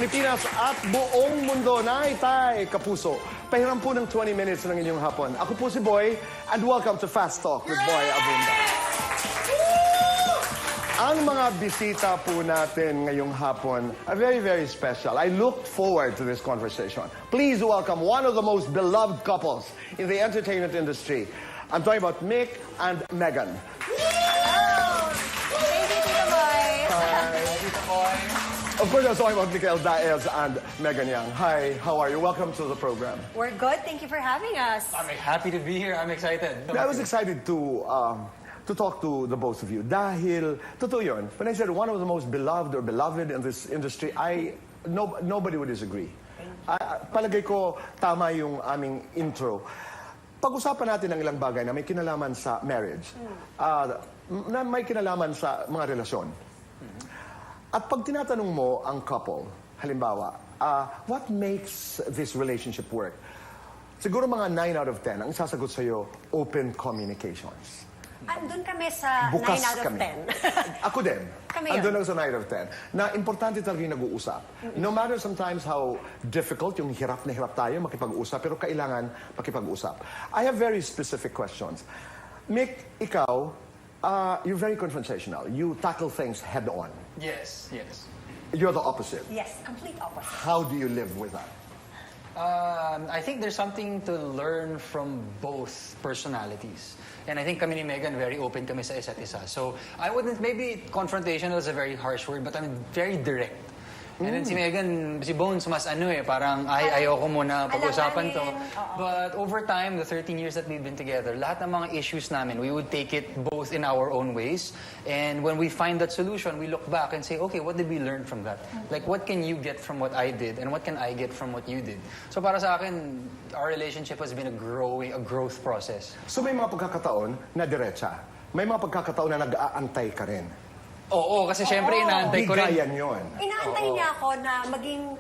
Pilipinas at buong mundo. Tay, kapuso, pahiram po ng 20 minutes ng inyong hapon. Ako po si Boy, and welcome to Fast Talk with Boy Abunda. Ang mga bisita po natin ngayong hapon are very, very special. I look forward to this conversation. Please welcome one of the most beloved couples in the entertainment industry. I'm talking about Mick and Megan. Of course, I was talking about Miguel Daez and Megan Yang. Hi, how are you? Welcome to the program. We're good. Thank you for having us. I'm happy to be here. I'm excited. I was excited to talk to the both of you. Dahil, totoo yun, when I said one of the most beloved or beloved in this industry, nobody would disagree. Palagay ko, tama yung aming intro. Pag-usapan natin ng ilang bagay na may kinalaman sa marriage, na may kinalaman sa mga relasyon. At pag tinatanong mo ang couple, halimbawa, what makes this relationship work? Siguro mga 9 out of 10, ang sasagot sa'yo, open communications. Andun kami sa Bukas 9 out of kami. 10. Ako din. Kami Andun yun. ako sa 9 out of 10. Na importante talaga yung nag-uusap. No matter sometimes how difficult, yung hirap na hirap tayo makipag-usap, pero kailangan makipag-usap. I have very specific questions. Mick, ikaw, you're very confrontational. You tackle things head-on. Yes, yes. You're the opposite. Yes, complete opposite. How do you live with that? I think there's something to learn from both personalities. And I think kami ni Megan, very open kami sa isa't isa. So I wouldn't, maybe confrontational is a very harsh word, but I'm very direct. And then si Megan, si Bones, mas parang ayoko muna pag-usapan to. But over time, the 13 years that we've been together, lahat ng mga issues namin, we would take it both in our own ways. And when we find that solution, we look back and say, okay, what did we learn from that? Like, what can you get from what I did? And what can I get from what you did? So para sa akin, our relationship has been a growth process. So may mga pagkakataon na diretsa. May mga pagkakataon na nag-aantay ka rin. Oo, kasi syempre inaantay ko rin. Bigayan yun. Inaantay niya ako na maging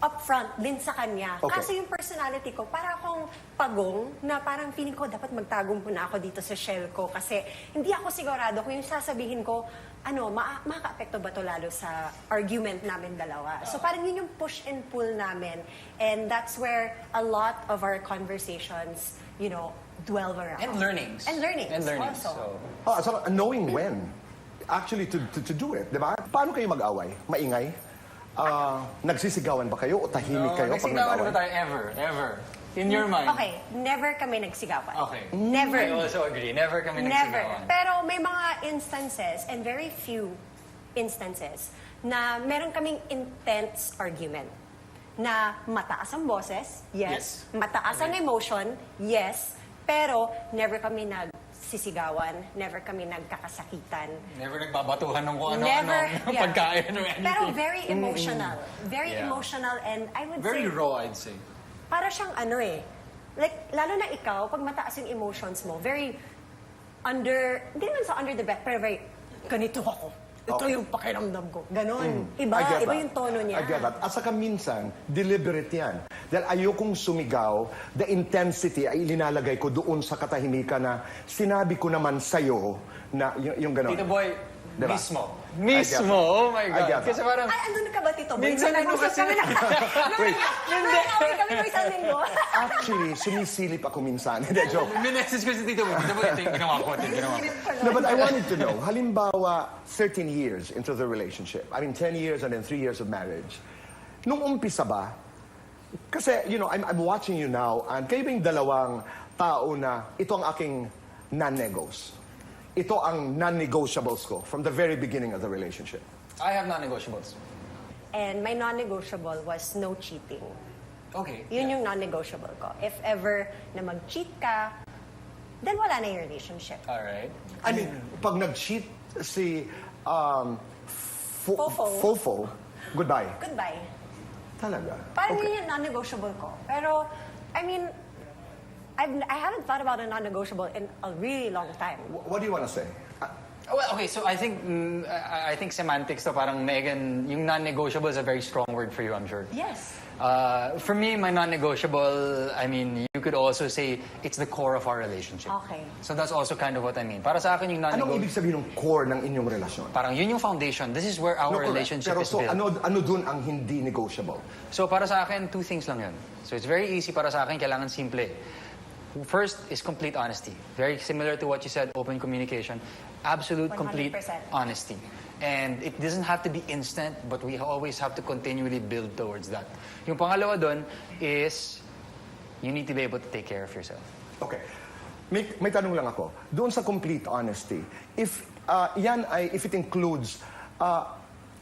upfront din sa kanya. Okay. Kasi yung personality ko, para akong pagong na parang feeling ko dapat magtagong muna ako dito sa shell ko. Kasi hindi ako sigurado kung yung sasabihin ko, makaka-apekto ba to lalo sa argument namin dalawa. So parang yun yung push and pull namin. And that's where a lot of our conversations, dwell around. And learnings. And learnings also. So knowing when. Actually, to do it, di ba? Paano kayo mag-away? Maingay? Nagsisigawan ba kayo o tahimik kayo pag nagsigawan nag-away? ba tayo ever? In your mind? Okay, never kami nagsigawan. Okay. Never. I also agree. Never kami Never. nagsigawan. Pero may mga instances, and very few instances, na meron kaming intense argument. Na mataas ang boses, yes. Mataas ang emotion, yes. Pero never kami nagsisigawan, never kami nagkakasakitan. Never nagbabatuhan ng kung Never, ano-ano, pagkain or anything. Pero very emotional. Very emotional, and I would Very say... raw, I'd say. Para siyang like, lalo na ikaw, pag mataas yung emotions mo, very hindi naman sa under the breath, pero very, ganito ako. Ito yung pakiramdam ko. Ganon. Iba yung tono niya. I get that. At saka minsan, deliberate yan. Dahil ayokong sumigaw, the intensity ay ilinalagay ko doon sa katahimikan na sinabi ko naman sa'yo na yung ganon. Tito Boy, Diba? Mismo. Oh my God. Kasi parang... Ay, andun ka ba, Tito Boy? Minsan ano kasi... Wait. Nag-away kami ng isang linggo. Actually, sumisilip ako minsan. Hindi, joke. Minessage ko si Tito Boy. Tito Boy, ito yung ginawa ko. No, but I wanted to know, halimbawa, 13 years into the relationship, 10 years and then 3 years of marriage, nung umpisa ba, kasi, I'm watching you now, and kayo bang dalawang tao na ito ang aking non-negos. Ito ang non-negotiables ko from the very beginning of the relationship. I have non-negotiables. And my non-negotiable was no cheating. Okay. Yun yung non-negotiable ko. If ever na mag-cheat ka, then wala na yung relationship. Alright. Pag nag-cheat si Fofo. Fofo, goodbye. Goodbye. Talaga? Parang yun yung non-negotiable ko. Pero, I haven't thought about a non-negotiable in a really long time. What do you want to say? Well, okay, so I think I think semantics to parang Megan, yung non-negotiable is a very strong word for you, I'm sure. Yes. For me, my non-negotiable, I mean, you could also say it's the core of our relationship. Okay. So that's also kind of what I mean. Para sa akin yung Anong non-negotiable, ibig sabihin ng core ng inyong relasyon? parang yun yung foundation. This is where our correct. relationship Pero is so, built. ano dun ang hindi negotiable? So para sa akin, two things lang yun. So it's very easy para sa akin, kailangan simple. First is complete honesty. Very similar to what you said, open communication. Absolute, complete 100%. honesty. And it doesn't have to be instant, but we always have to continually build towards that. Yung pangalawa doon is, you need to be able to take care of yourself. Okay. May tanong lang ako. Doon sa complete honesty, if if it includes,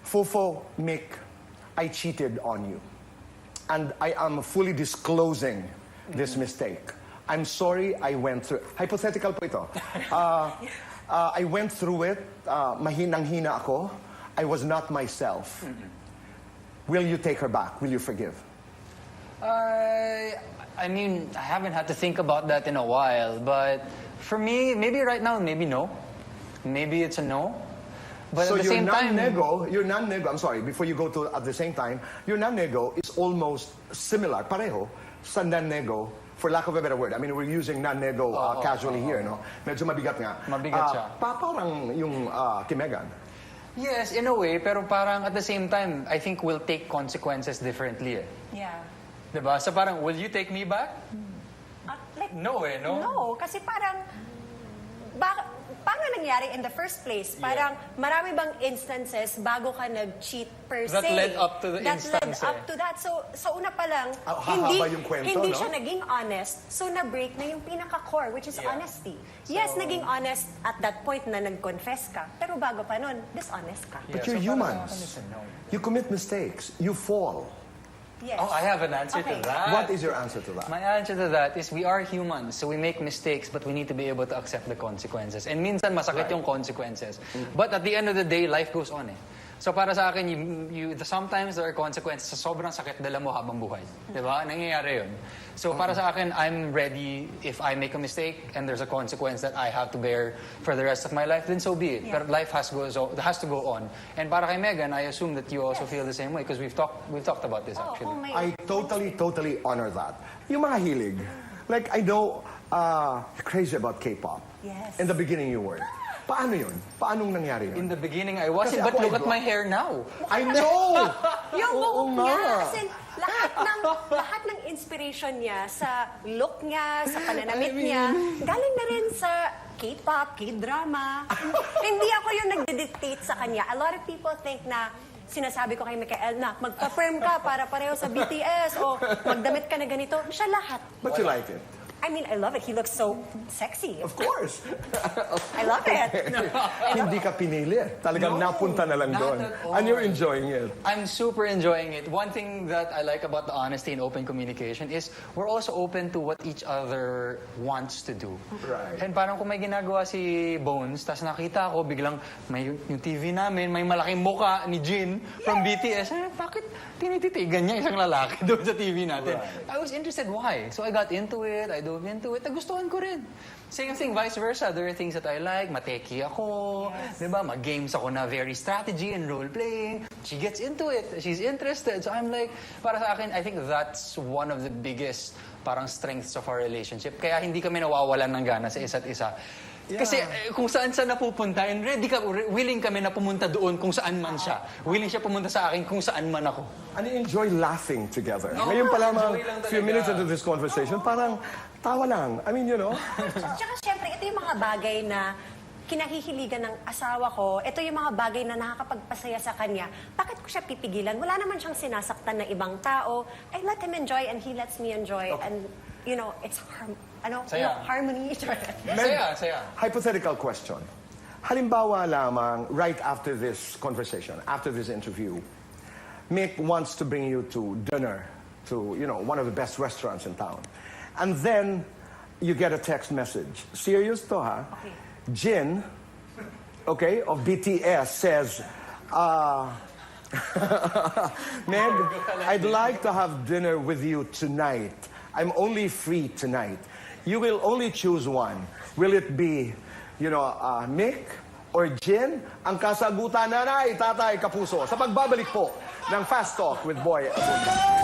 Fofo, Mick, I cheated on you. And I am fully disclosing this mistake. I'm sorry I went through. Hypothetical po ito. I went through it. Mahinang-hina ako. I was not myself. Will you take her back? Will you forgive? I mean, I haven't had to think about that in a while, but for me, maybe right now, maybe no. Maybe it's a no. But So at the same time, your non-nego, I'm sorry, before you go to at the same time, your non-nego is almost similar, pareho, sa non-nego, for lack of a better word. I mean, we're using non-nego casually here, no? Medyo mabigat nga. Mabigat siya. Parang yung kay Megan. yes, in a way, pero parang at the same time, I think we'll take consequences differently. Eh. Yeah. Diba? So parang, will you take me back? Like, No eh, no? No, kasi parang, paano nangyari in the first place? Parang marami bang instances bago ka nag-cheat per se? That led up to the That instance, led up to that. So, sa una pa lang, Hahaba yung kwento, hindi no? siya naging honest. So, na-break na yung pinaka-core, which is honesty. Yes, naging honest at that point na nag-confess ka. Pero bago pa nun, dishonest ka. But Yeah, you're so parang humans. ako nisa, no. You commit mistakes. You fall. Yes. Oh, I have an answer Okay. to that. What is your answer to that? My answer to that is we are humans, so we make mistakes, but we need to be able to accept the consequences. And minsan masakit yung consequences. But at the end of the day, life goes on eh. So para sa akin, sometimes there are consequences sa sobrang sakit dala mo habang buhay. Diba? Nangyayari yun. So para sa akin, I'm ready if I make a mistake and there's a consequence that I have to bear for the rest of my life, then so be it. Yeah. But life has to go on. And para kay Megan, I assume that you also feel the same way because we've talked about this actually. Oh my I totally honor that. Yung mga hilig. Like, I know, crazy about K-pop. Yes. In the beginning, you were. Paano yun? Paanong nangyari yun? In the beginning, I wasn't, Kasi but ako, look at I- my hair now. I know! Yung Oo buhok niya, nga. as in, lahat ng inspiration niya sa look niya, sa pananamit niya, galing na rin sa K-pop, K-drama. Hindi ako yung nagdi-dictate sa kanya. A lot of people think na sinasabi ko kay Mikael na magpa-firm ka para pareho sa BTS o magdamit ka na ganito. Siya lahat. But you like it. I mean, I love it. He looks so sexy. Of course. I love it. Hindi ka pinili. Talagang No, napunta na lang not doon. at all. And you're enjoying it. I'm super enjoying it. One thing that I like about the honesty and open communication is we're also open to what each other wants to do. Right. And parang kung may ginagawa si Bones, tapos nakita ko biglang may yung TV namin, may malaking muka ni Jin from BTS. Bakit tinititigan niya isang lalaki doon sa TV natin? I was interested why. So I got into it, I dove into it, nagustuhan ko rin. Same thing, vice versa. There are things that I like. Mateki ako. Diba? Mag-games ako na very strategy and role-playing. She gets into it. She's interested. So I'm like, para sa akin, I think that's one of the biggest parang strengths of our relationship. Kaya hindi kami nawawalan ng gana sa isa't isa. Kasi kung saan napupunta, and willing kami na pumunta doon kung saan man siya. Willing siya pumunta sa akin kung saan man ako. And you enjoy laughing together. Oo, Ngayon pa lamang, enjoy lang few talaga. minutes into this conversation, parang tawa lang. I mean, you know. Tsaka syempre, ito yung mga bagay na kinahihiligan ng asawa ko. Ito yung mga bagay na nakakapagpasaya sa kanya. Bakit ko siya pipigilan? Wala naman siyang sinasaktan na ibang tao. I let him enjoy and he lets me enjoy. And, you know, it's Saya. harmony. Saya. Hypothetical question. Halimbawa lamang, right after this conversation, after this interview, Mick wants to bring you to dinner to, you know, one of the best restaurants in town. And then you get a text message. Serious to, ha? Okay. Jin, okay, of BTS says, Meg, I'd like to have dinner with you tonight. I'm only free tonight. You will only choose one. Will it be, you know, Mick or gin? Ang kasagutan, nanay, tatay, kapuso, sa pagbabalik po ng Fast Talk with Boy Abunda.